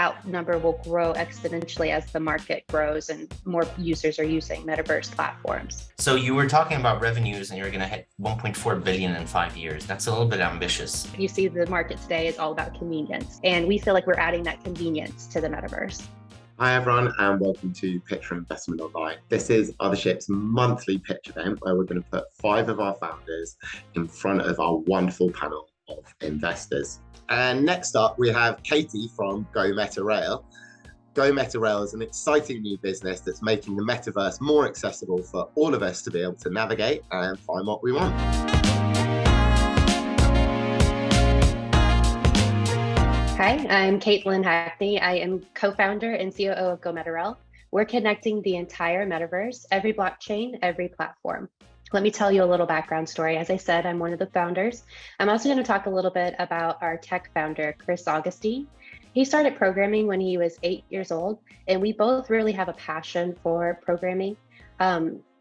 that number will grow exponentially as the market grows and more users are using metaverse platforms. So you were talking about revenues and you're going to hit 1.4 billion in 5 years. That's a little bit ambitious. You see the market today is all about convenience, and we feel like we're adding that convenience to the metaverse. Hi everyone, and welcome to Pitch for Investment Online. This is Othership's monthly pitch event where we're going to put 5 of our founders in front of our wonderful panel of investors. And next up, we have Katie from Go Meta Rail. Go Meta Rail is an exciting new business that's making the metaverse more accessible for all of us to be able to navigate and find what we want. Hi, I'm Kaitlin Hackney. I am co-founder and COO of Go Meta Rail. We're connecting the entire metaverse, every blockchain, every platform. Let me tell you a little background story. As I said, I'm one of the founders. I'm also going to talk a little bit about our tech founder, Chris Augustine. He started programming when he was 8 years old, and we both really have a passion for programming.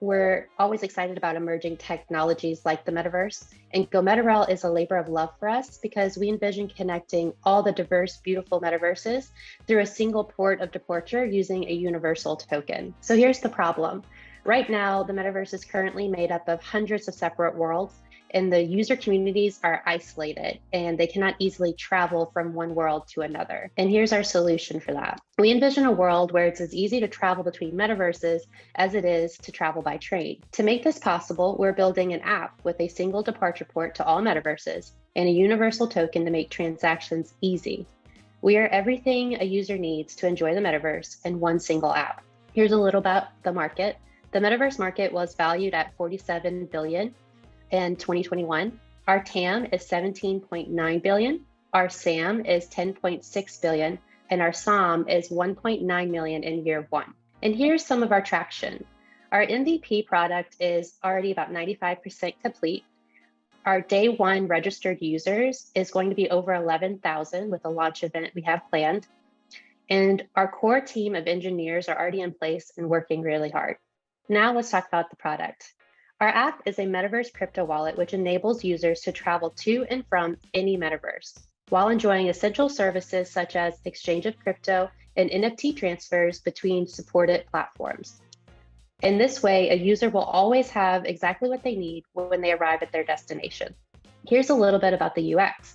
We're always excited about emerging technologies like the metaverse, and Go Meta Rail is a labor of love for us because we envision connecting all the diverse, beautiful metaverses through a single port of departure using a universal token. So here's the problem. Right now, the metaverse is currently made up of hundreds of separate worlds, and the user communities are isolated and they cannot easily travel from one world to another. And here's our solution for that. We envision a world where it's as easy to travel between metaverses as it is to travel by train. To make this possible, we're building an app with a single departure port to all metaverses and a universal token to make transactions easy. We are everything a user needs to enjoy the metaverse in one single app. Here's a little about the market. The metaverse market was valued at 47 billion in 2021. Our TAM is 17.9 billion. Our SAM is 10.6 billion, and our SOM is 1.9 million in year 1. And here's some of our traction. Our MVP product is already about 95% complete. Our day 1 registered users is going to be over 11,000 with a launch event we have planned. And our core team of engineers are already in place and working really hard. Now let's talk about the product. Our app is a metaverse crypto wallet, which enables users to travel to and from any metaverse while enjoying essential services such as exchange of crypto and NFT transfers between supported platforms. In this way, a user will always have exactly what they need when they arrive at their destination. Here's a little bit about the UX.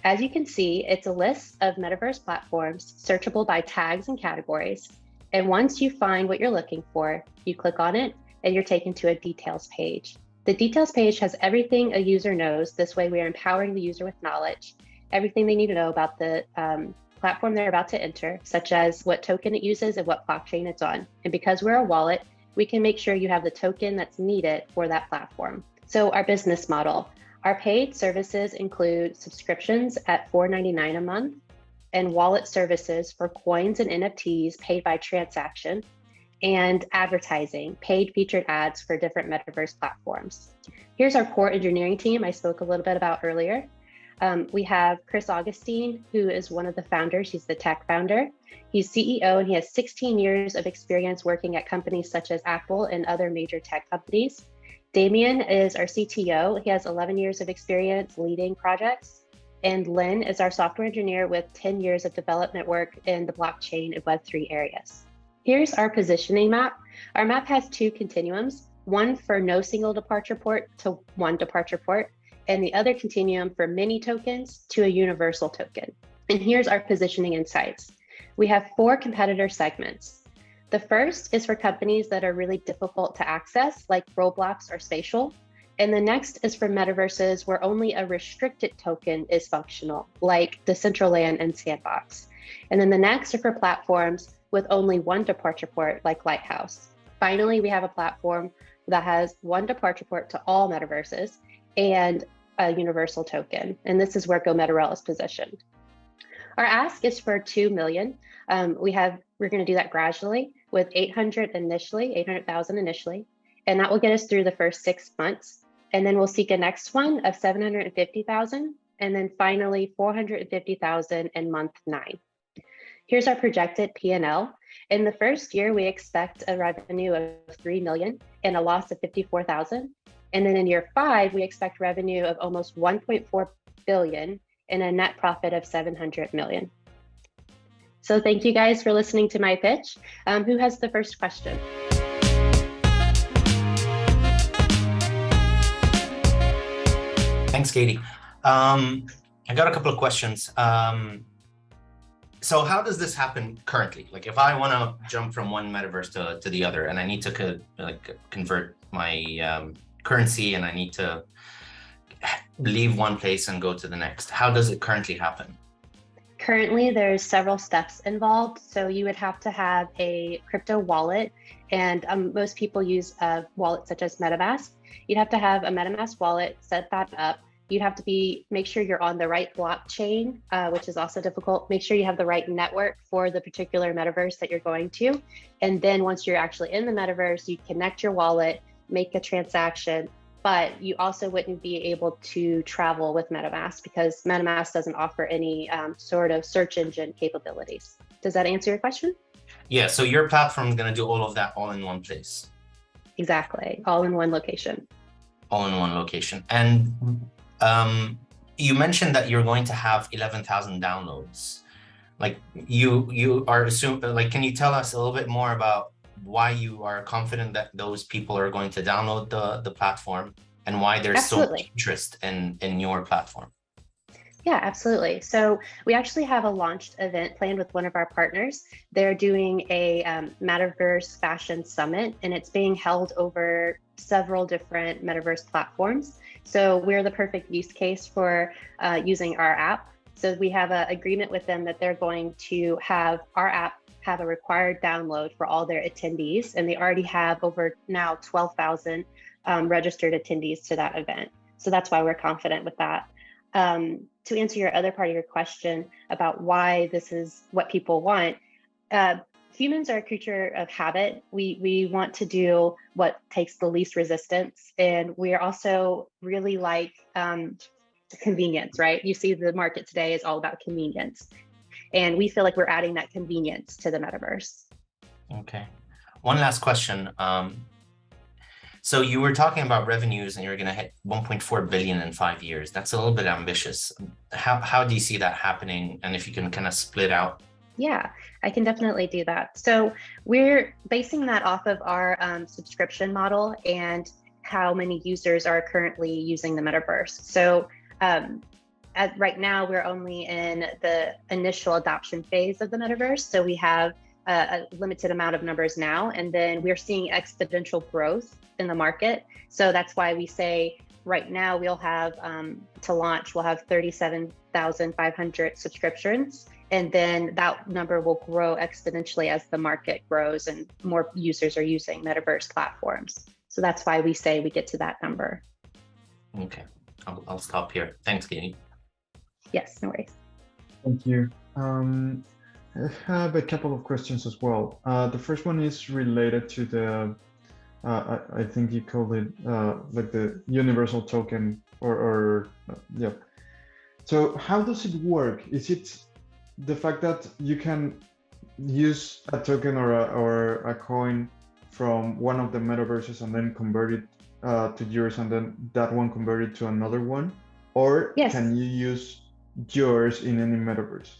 As you can see, it's a list of metaverse platforms searchable by tags and categories. And once you find what you're looking for, you click on it and you're taken to a details page. The details page has everything a user knows. This way we are empowering the user with knowledge, everything they need to know about the platform they're about to enter, such as what token it uses and what blockchain it's on. And because we're a wallet, we can make sure you have the token that's needed for that platform. So our business model, our paid services include subscriptions at $4.99 a month, and wallet services for coins and NFTs paid by transaction, and advertising, paid featured ads for different metaverse platforms. Here's our core engineering team I spoke a little bit about earlier. We have Chris Augustine, who is one of the founders. He's the tech founder. He's CEO and he has 16 years of experience working at companies such as Apple and other major tech companies. Damien is our CTO. He has 11 years of experience leading projects. And Lynn is our software engineer with 10 years of development work in the blockchain and Web3 areas. Here's our positioning map. Our map has 2 continuums, one for no single departure port to one departure port, and the other continuum for many tokens to a universal token. And here's our positioning insights. We have 4 competitor segments. The first is for companies that are really difficult to access, like Roblox or Spatial. And the next is for metaverses where only a restricted token is functional, like Decentraland and Sandbox. And then the next are for platforms with only one departure port, like Lighthouse. Finally, we have a platform that has one departure port to all metaverses and a universal token. And this is where Go Meta Rail is positioned. Our ask is for 2 million. We're going to do that gradually with 800,000 initially, and that will get us through the first 6 months. And then we'll seek a next one of 750,000, and then finally 450,000 in month 9. Here's our projected P&L. In the first year, we expect a revenue of 3 million and a loss of 54,000. And then in year 5, we expect revenue of almost 1.4 billion and a net profit of 700 million. So thank you guys for listening to my pitch. Who has the first question? Thanks, Katie. I got a couple of questions. So how does this happen currently? Like if I want to jump from one metaverse to the other, and I need to convert my currency, and I need to leave one place and go to the next, how does it currently happen? Currently, there's several steps involved. So you would have to have a crypto wallet, and most people use a wallet such as MetaMask. You'd have to have a MetaMask wallet, set that up. You'd have to make sure you're on the right blockchain, which is also difficult. Make sure you have the right network for the particular metaverse that you're going to. And then once you're actually in the metaverse, you connect your wallet, make a transaction, but you also wouldn't be able to travel with MetaMask because MetaMask doesn't offer any sort of search engine capabilities. Does that answer your question? Yeah, so your platform is going to do all of that all in one place. Exactly, all in one location. All in one location. And you mentioned that you're going to have 11,000 downloads. Like you are assuming, like, can you tell us a little bit more about why you are confident that those people are going to download the platform and why there's so much interest in your platform? Yeah, absolutely. So we actually have a launched event planned with one of our partners. They're doing a Metaverse Fashion Summit, and it's being held over several different Metaverse platforms. So we're the perfect use case for using our app. So we have an agreement with them that they're going to have our app have a required download for all their attendees. And they already have over now 12,000 registered attendees to that event. So that's why we're confident with that. To answer your other part of your question about why this is what people want, humans are a creature of habit. We want to do what takes the least resistance. And we are also really like convenience, right? You see the market today is all about convenience. And we feel like we're adding that convenience to the metaverse. Okay. One last question. So you were talking about revenues and you're going to hit 1.4 billion in 5 years. That's a little bit ambitious. How do you see that happening? And if you can kind of split out? Yeah, I can definitely do that. So we're basing that off of our subscription model and how many users are currently using the metaverse. So right now, we're only in the initial adoption phase of the metaverse. So we have a limited amount of numbers now, and then we're seeing exponential growth in the market. So that's why we say right now we'll have, to launch, we'll have 37,500 subscriptions. And then that number will grow exponentially as the market grows and more users are using metaverse platforms. So that's why we say we get to that number. Okay, I'll stop here. Thanks, Katie. Yes, no worries. Thank you. I have a couple of questions as well. The first one is related to the, I think you called it like the universal token yeah. So how does it work? Is it the fact that you can use a token or a coin from one of the metaverses and then convert it to yours and then that one convert it to another one? Or yes, can you use yours in any metaverse?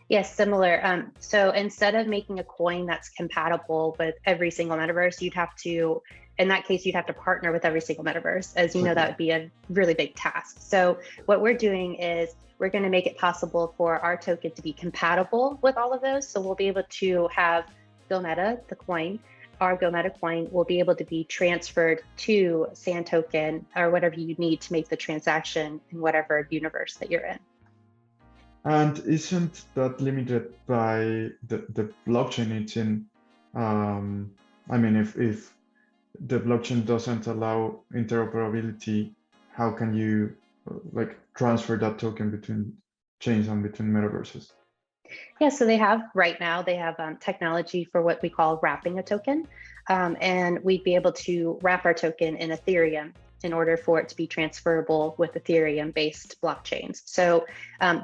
Yes, similar. So instead of making a coin that's compatible with every single metaverse, you'd have to, in that case, you'd have to partner with every single metaverse. As you know, that would be a really big task. So what we're doing is we're going to make it possible for our token to be compatible with all of those. So we'll be able to have GoMeta, the coin, our GoMeta coin will be able to be transferred to Sand token or whatever you need to make the transaction in whatever universe that you're in. And isn't that limited by the blockchain it's in? I mean, if the blockchain doesn't allow interoperability, how can you like transfer that token between chains and between metaverses? Yeah, so they have right now, they have technology for what we call wrapping a token. And we'd be able to wrap our token in Ethereum in order for it to be transferable with Ethereum-based blockchains. So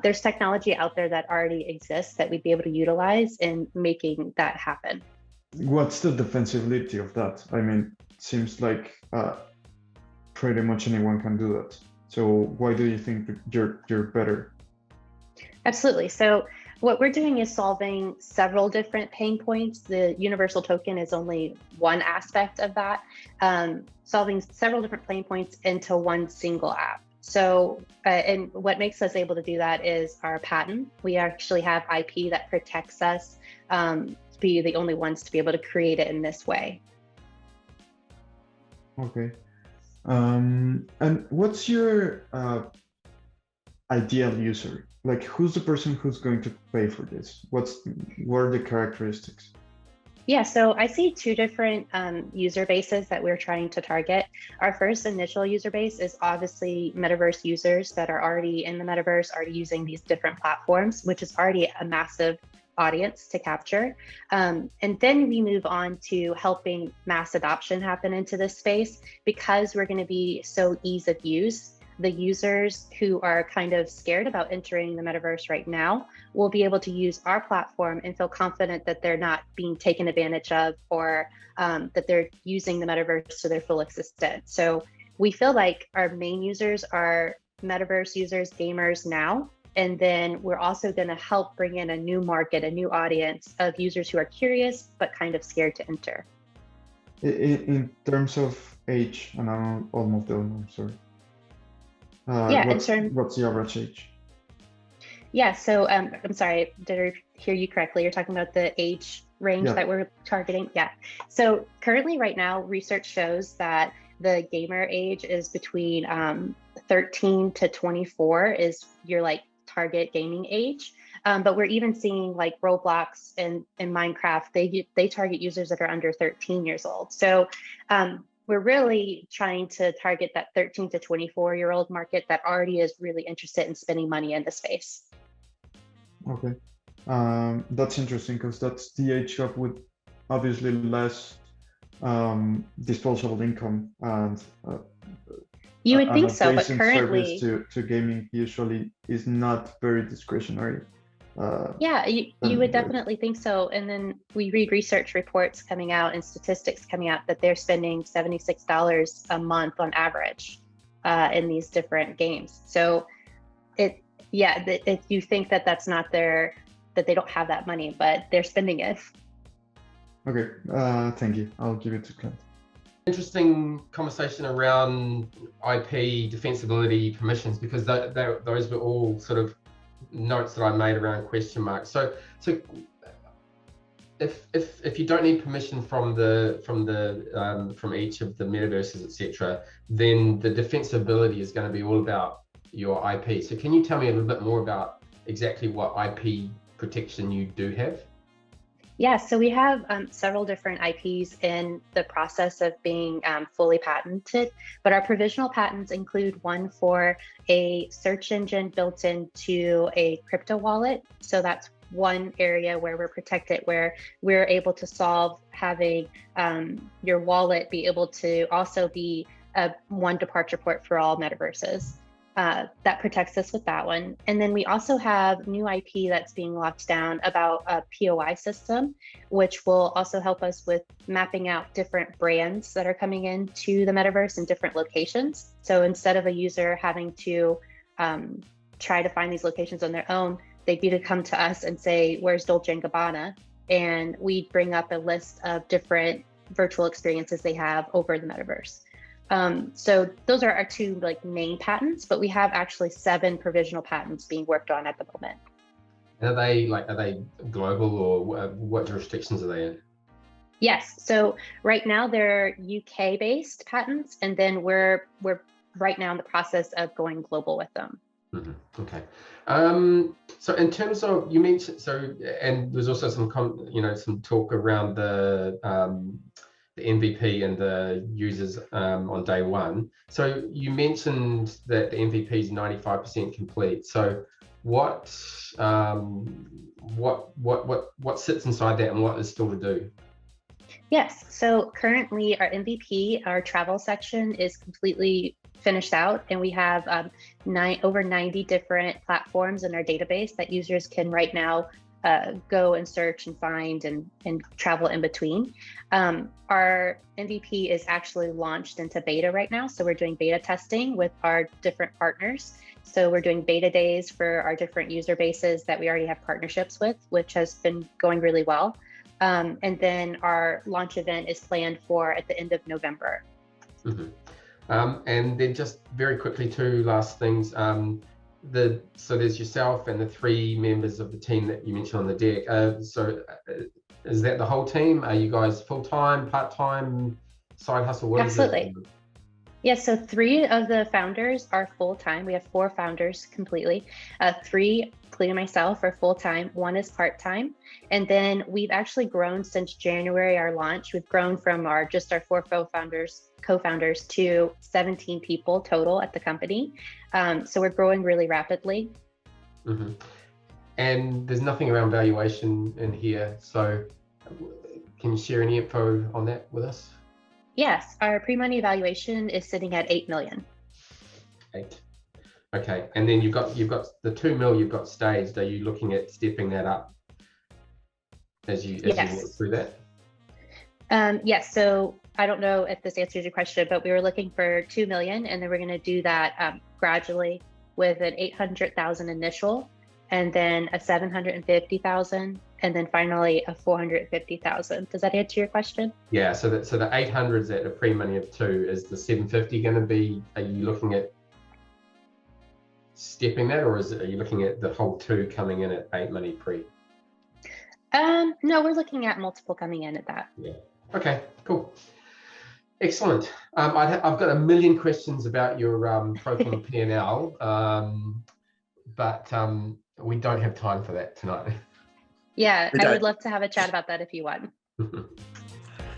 there's technology out there that already exists that we'd be able to utilize in making that happen. What's the defensibility of that? I mean, it seems like pretty much anyone can do that. So why do you think you're better? Absolutely. So What we're doing is solving several different pain points. The universal token is only one aspect of that, solving several different pain points into one single app. So, and what makes us able to do that is our patent. We actually have IP that protects us to be the only ones to be able to create it in this way. Okay. And what's your ideal user? Like, who's the person who's going to pay for this? What are the characteristics? Yeah, so I see two different user bases that we're trying to target. Our first initial user base is obviously metaverse users that are already in the metaverse, already using these different platforms, which is already a massive audience to capture. And then we move on to helping mass adoption happen into this space because we're going to be so ease of use. The users who are kind of scared about entering the metaverse right now will be able to use our platform and feel confident that they're not being taken advantage of or that they're using the metaverse to their full extent. So we feel like our main users are metaverse users, gamers now. And then we're also going to help bring in a new market, a new audience of users who are curious, but kind of scared to enter. In terms of age, and I'm almost done, I'm sorry. Yeah, what's the average age? Yeah, so I'm sorry, did I hear you correctly? You're talking about the age range that we're targeting? Yeah. So currently right now, research shows that the gamer age is between 13 to 24 is your like target gaming age. But we're even seeing like Roblox and Minecraft, they target users that are under 13 years old. So we're really trying to target that 13 to 24-year-old market that already is really interested in spending money in the space. Okay, that's interesting because that's the age group with obviously less disposable income and you would think so, but currently service to gaming usually is not very discretionary. Yeah, you would definitely think so. And then we read research reports coming out and statistics coming out that they're spending $76 a month on average in these different games. So if you think that that's not that they don't have that money, but they're spending it. Okay, thank you. I'll give it to Clint. Interesting conversation around IP, defensibility, permissions, because those were all sort of notes that I made around question marks. So if you don't need permission from each of the metaverses, etc., then the defensibility is going to be all about your IP. So can you tell me a little bit more about exactly what IP protection you do have? Yeah, so we have several different IPs in the process of being fully patented, but our provisional patents include one for a search engine built into a crypto wallet. So that's one area where we're protected, where we're able to solve having your wallet be able to also be a one departure port for all metaverses. That protects us with that one. And then we also have new IP that's being locked down about a POI system, which will also help us with mapping out different brands that are coming into the metaverse in different locations. So instead of a user having to try to find these locations on their own, they'd be to come to us and say, where's Dolce & Gabbana? And we bring up a list of different virtual experiences they have over the metaverse. So those are our two main patents, but we have actually 7 provisional patents being worked on at the moment. Are they global, or what jurisdictions are they in? Yes, so right now they're UK based patents, and then we're right now in the process of going global with them. Mm-hmm. Okay. So in terms of, you mentioned, and there's also some talk around the MVP and the users on day one. So you mentioned that the MVP is 95% complete. So what sits inside that, and what is still to do? Yes, so currently our MVP, our travel section, is completely finished out, and we have over 90 different platforms in our database that users can right now go and search and find and travel in between. Our MVP is actually launched into beta right now. So we're doing beta testing with our different partners. So we're doing beta days for our different user bases that we already have partnerships with, which has been going really well. And then our launch event is planned for at the end of November. And then just very quickly, two last things. So there's yourself and the 3 members of the team that you mentioned on the deck. Is that the whole team? Are you guys full-time, part-time, side hustle? What Absolutely. Yes, so 3 of the founders are full-time. We have 4 founders completely. 3, including myself, are full-time. 1 is part-time. And then we've actually grown since January, our launch. We've grown from just our 4 co-founders to 17 people total at the company. So we're growing really rapidly. And there's nothing around valuation in here. So can you share any info on that with us? Yes, our pre-money valuation is sitting at 8 million. 8. Okay, and then you've got the 2 mil you've got staged. Are you looking at stepping that up as you work through that? Yes, so I don't know if this answers your question, but we were looking for 2 million, and then we're going to do that gradually with an 800,000 initial, and then a 750,000, and then finally a 450,000. Does that answer your question? Yeah. So the 800s at a pre-money of 2, is the 750 going to be? Are you looking at stepping that, or are you looking at the whole 2 coming in at 8 money pre? No, we're looking at multiple coming in at that. Yeah. Okay. Cool. Excellent. I've got a million questions about your pro forma P&L, but we don't have time for that tonight. Yeah, I would love to have a chat about that if you want.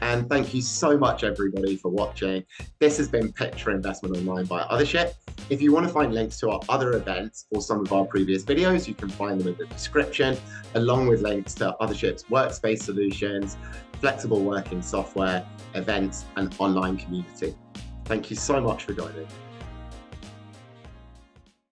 And thank you so much, everybody, for watching. This has been Picture Investment Online by Othership. If you want to find links to our other events or some of our previous videos, you can find them in the description, along with links to Othership's workspace solutions, flexible working software, events, and online community. Thank you so much for joining.